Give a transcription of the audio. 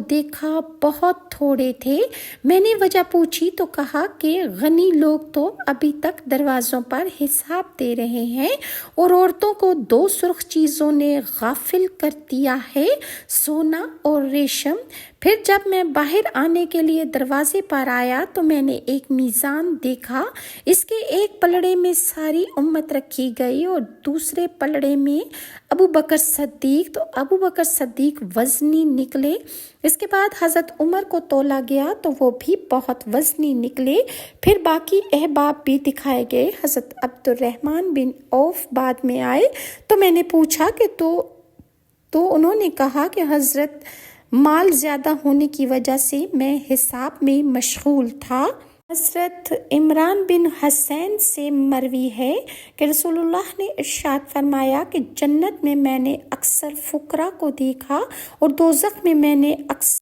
دیکھا بہت تھوڑے تھے۔ میں نے وجہ پوچھی تو کہا کہ غنی لوگ تو ابھی تک دروازوں پر حساب دے رہے ہیں اور عورتوں کو 2 سرخ چیزوں نے غافل کر دیا ہے، سونا اور ریشم۔ پھر جب میں باہر آنے کے لیے دروازے پر آیا تو میں نے ایک میزان دیکھا، اس کے ایک پلڑے میں ساری امت رکھی گئی اور دوسرے پلڑے میں ابو بکر صدیق، تو ابو بکر صدیق وزنی نکلے۔ اس کے بعد حضرت عمر کو تولا گیا تو وہ بھی بہت وزنی نکلے۔ پھر باقی احباب بھی دکھائے گئے۔ حضرت عبد الرحمن بن عوف بعد میں آئے تو میں نے پوچھا کہ تو انہوں نے کہا کہ حضرت مال زیادہ ہونے کی وجہ سے میں حساب میں مشغول تھا۔ حضرت عمران بن حسین سے مروی ہے کہ رسول اللہ نے ارشاد فرمایا کہ جنت میں میں نے اکثر فقراء کو دیکھا اور دوزخ میں میں نے اکثر